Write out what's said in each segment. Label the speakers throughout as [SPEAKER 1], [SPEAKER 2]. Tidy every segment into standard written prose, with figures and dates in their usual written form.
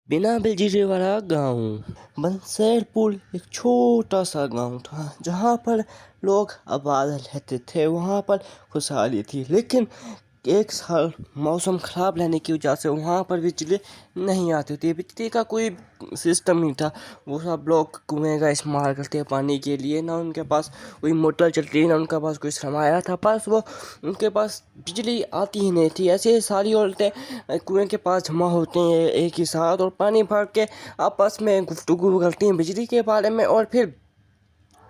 [SPEAKER 1] बिना बिजली वाला गांव। बंसैरपुर एक छोटा सा गांव था जहाँ पर लोग आबाद रहते थे। वहाँ पर खुशहाली थी, लेकिन एक साल मौसम ख़राब रहने की वजह से वहाँ पर बिजली नहीं आती थी। बिजली का कोई सिस्टम नहीं था। वो सब लोग कुएं का इस्तेमाल करते हैं पानी के लिए। ना उनके पास कोई मोटर चलती, ना उनके पास कोई सरमाया था। बस वो उनके पास बिजली आती ही नहीं थी। ऐसे सारी औरतें कुएं के पास जमा होती हैं एक ही साथ और पानी भर के आपस में गुफ्तगू करती हैं बिजली के बारे में। और फिर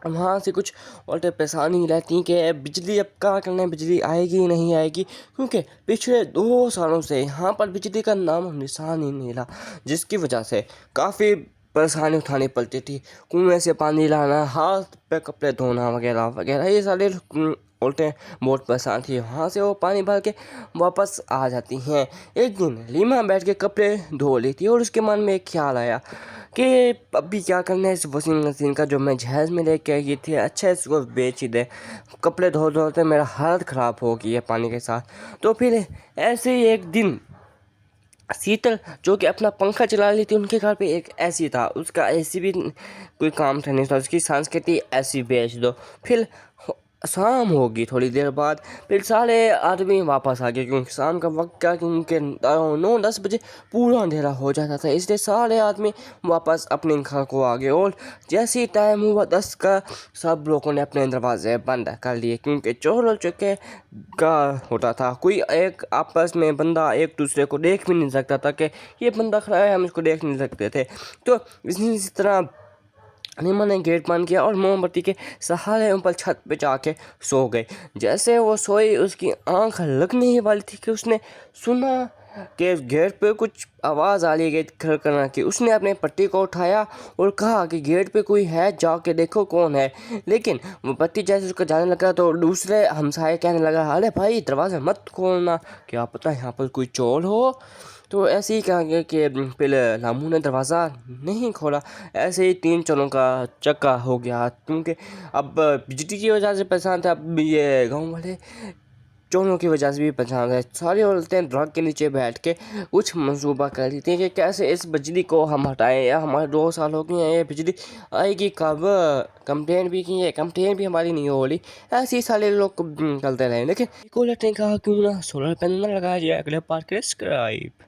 [SPEAKER 1] वहाँ से कुछ औरतें परेशानी रहती कि बिजली अब क्या करना है, बिजली आएगी नहीं आएगी, क्योंकि पिछले 2 सालों से यहाँ पर बिजली का नाम निशान ही नहीं रहा, जिसकी वजह से काफ़ी परेशानी उठानी पड़ती थी। कुएं से पानी लाना, हाथ पे कपड़े धोना वगैरह वगैरह, ये सारे औरतें बहुत परेशान थी। वहाँ से वो पानी भर के वापस आ जाती हैं। एक दिन लीमा बैठ के कपड़े धो ली थी और उसके मन में एक ख्याल आया कि अभी क्या करना है इस वॉशिंग मशीन का जो मैं जहेज में लेके आई थी, अच्छा इसको बेच ही दे। कपड़े धो धोते मेरा हालत ख़राब हो गई है पानी के साथ। तो फिर ऐसे ही एक दिन शीतल, जो कि अपना पंखा चला रही थी, उनके घर पे एक एसी था। उसका एसी भी कोई काम था नहीं था। उसकी सांस कहती एसी बेच दो। फिर शाम होगी थोड़ी देर बाद, फिर सारे आदमी वापस आ गए, क्योंकि शाम का वक्त क्या, क्योंकि 9-10 बजे पूरा अंधेरा हो जाता था। इसलिए सारे आदमी वापस अपने घर को आ गए। और जैसे ही टाइम हुआ 10 का, सब लोगों ने अपने दरवाजे बंद कर लिए, क्योंकि चोर और चुके का होता था। कोई एक आपस में बंदा एक दूसरे को देख भी नहीं सकता था कि ये बंदा खड़ा है, हम इसको देख नहीं सकते थे। तो इसी तरह नीमा ने गेट बंद किया और मोमबत्ती के सहारे ऊपर छत पे जाके सो गए। जैसे वो सोई, उसकी आंख लगने ही वाली थी कि उसने सुना कि गेट पे कुछ आवाज़ आ रही है, गेट खड़खड़ाने की। उसने अपने पट्टी को उठाया और कहा कि गेट पे कोई है, जाके देखो कौन है। लेकिन वो पट्टी जैसे उसको जाने लगा तो दूसरे हमसाये कहने लगा, अरे भाई दरवाज़ा मत खोलना, क्या पता यहाँ पर कोई चोर हो। तो ऐसे ही कहा गया कि पहले रामू ने दरवाज़ा नहीं खोला। ऐसे ही 3 चोरों का चक्का हो गया, क्योंकि अब बिजली की वजह से परेशान थे। अब ये गांव वाले चोरों की वजह से भी परेशान है। सारी औरतें दरख्त के नीचे बैठ के कुछ मंसूबा कर रही थी कि कैसे इस बिजली को हम हटाएं, या हमारे 2 साल हो गए हैं ये बिजली आएगी कब। कंप्लेन भी की है, कंप्लेन भी हमारी नहीं हो रही। ऐसे ही सारे लोग करते रहे, लेकिन को ने कहा क्यों ना सोलर पैनल लगाया जाए। अगले पार्ट के सब्सक्राइब।